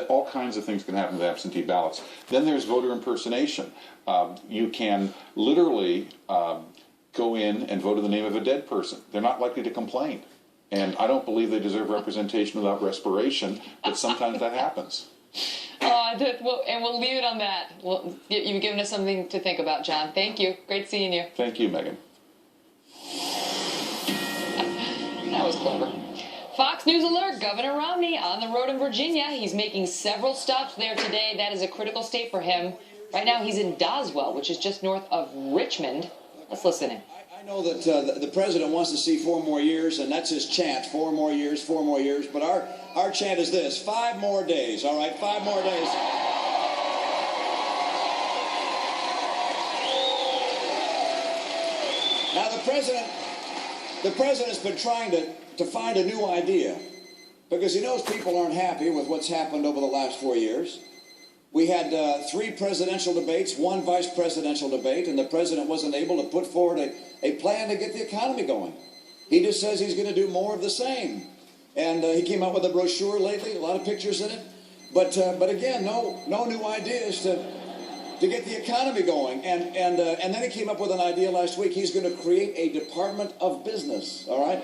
All kinds of things can happen with absentee ballots. Then there's voter impersonation. You can literally go in and vote in the name of a dead person. They're not likely to complain. And I don't believe they deserve representation without respiration, but sometimes that happens. And we'll leave it on that. You've given us something to think about, John. Thank you. Great seeing you. Thank you, Megan. That was clever. Fox News alert, Governor Romney on the road in Virginia. He's making several stops there today. That is a critical state for him. Right now he's in Doswell, which is just north of Richmond. Let's listen in. I know that the president wants to see 4 more years, and that's his chant, 4 more years, 4 more years. But our chant is this, 5 more days, all right, 5 more days. Now the president's been trying to find a new idea because he knows people aren't happy with what's happened over the last 4 years. We had 3 presidential debates, 1 vice presidential debate, and the president wasn't able to put forward a plan to get the economy going. He just says he's going to do more of the same. And he came out with a brochure lately, a lot of pictures in it. But again, no new ideas to get the economy going. And then he came up with an idea last week. He's going to create a Department of Business, all right?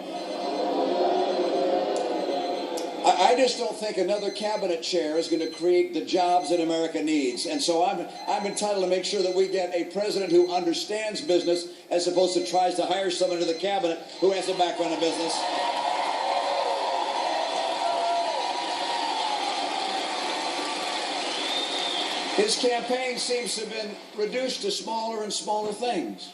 I just don't think another cabinet chair is going to create the jobs that America needs. And so I'm entitled to make sure that we get a president who understands business as opposed to tries to hire someone to the cabinet who has a background in business. His campaign seems to have been reduced to smaller and smaller things.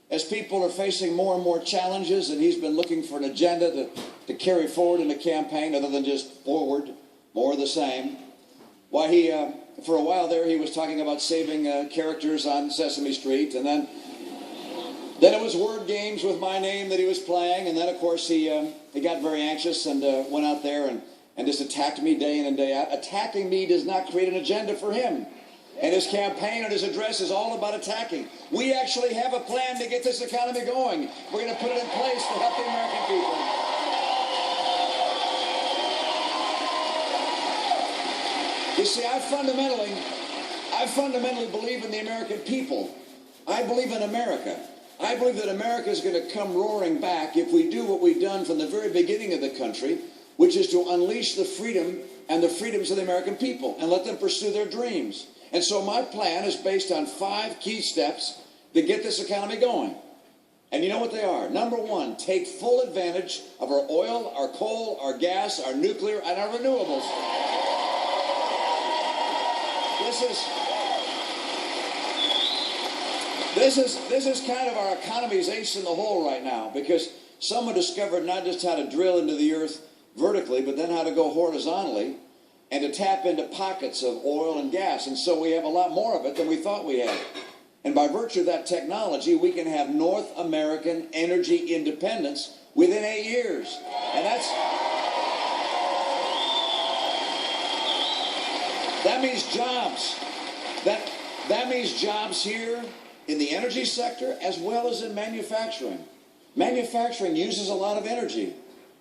As people are facing more and more challenges, and he's been looking for an agenda to carry forward in the campaign other than just forward, more of the same. Why for a while there, he was talking about saving characters on Sesame Street, and then it was word games with my name that he was playing, and then, of course, he got very anxious and went out there and just attacked me day in and day out. Attacking me does not create an agenda for him. And his campaign and his address is all about attacking. We actually have a plan to get this economy going. We're going to put it in place to help the American people. You see, I fundamentally believe in the American people. I believe in America. I believe that America is going to come roaring back if we do what we've done from the very beginning of the country, which is to unleash the freedom and the freedoms of the American people and let them pursue their dreams. And so my plan is based on 5 key steps to get this economy going. And you know what they are? Number 1, take full advantage of our oil, our coal, our gas, our nuclear, and our renewables. This is kind of our economy's ace in the hole right now, because someone discovered not just how to drill into the earth vertically, but then how to go horizontally and to tap into pockets of oil and gas. And so we have a lot more of it than we thought we had. And by virtue of that technology, we can have North American energy independence within 8 years. And that means jobs. That means jobs here in the energy sector as well as in manufacturing. Manufacturing uses a lot of energy.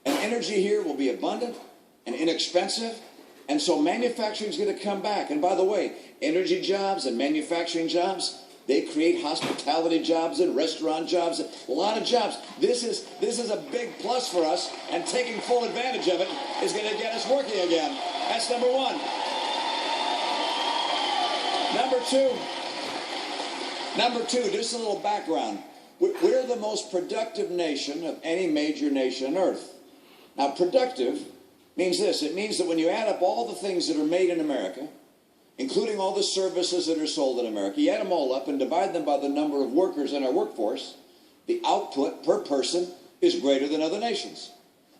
And energy here will be abundant and inexpensive. And so manufacturing is going to come back. And by the way, energy jobs and manufacturing jobs, they create hospitality jobs and restaurant jobs, a lot of jobs. This is a big plus for us, and taking full advantage of it is going to get us working again. That's number 1. Number two, just a little background. We're the most productive nation of any major nation on earth. Now, productive means this. It means that when you add up all the things that are made in America, including all the services that are sold in America, you add them all up and divide them by the number of workers in our workforce, the output per person is greater than other nations.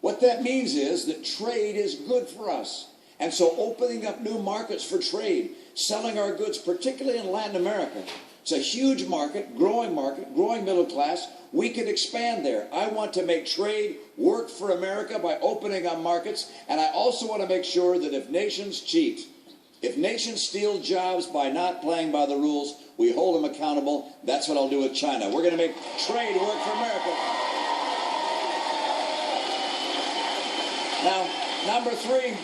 What that means is that trade is good for us. And so opening up new markets for trade, selling our goods, particularly in Latin America, it's a huge market, growing middle class. We can expand there. I want to make trade work for America by opening up markets. And I also want to make sure that if nations cheat, if nations steal jobs by not playing by the rules, we hold them accountable. That's what I'll do with China. We're going to make trade work for America. Now, number 3,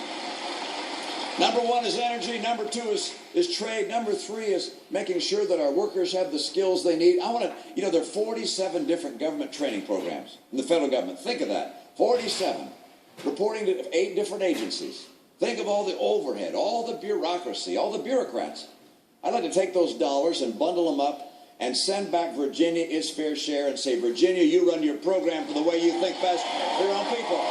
Number one is energy. Number two is trade. Number three is making sure that our workers have the skills they need. I want to, you know, there are 47 different government training programs in the federal government. Think of that. 47. Reporting to 8 different agencies. Think of all the overhead, all the bureaucracy, all the bureaucrats. I'd like to take those dollars and bundle them up and send back Virginia its fair share and say, Virginia, you run your program for the way you think best for your own people.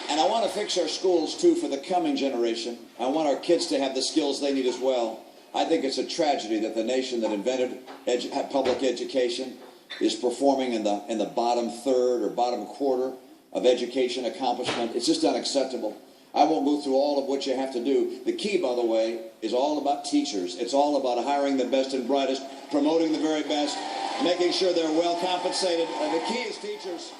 And I want to fix our schools, too, for the coming generation. I want our kids to have the skills they need as well. I think it's a tragedy that the nation that invented public education is performing in the bottom third or bottom quarter of education accomplishment. It's just unacceptable. I won't move through all of what you have to do. The key, by the way, is all about teachers. It's all about hiring the best and brightest, promoting the very best, making sure they're well compensated. The key is teachers.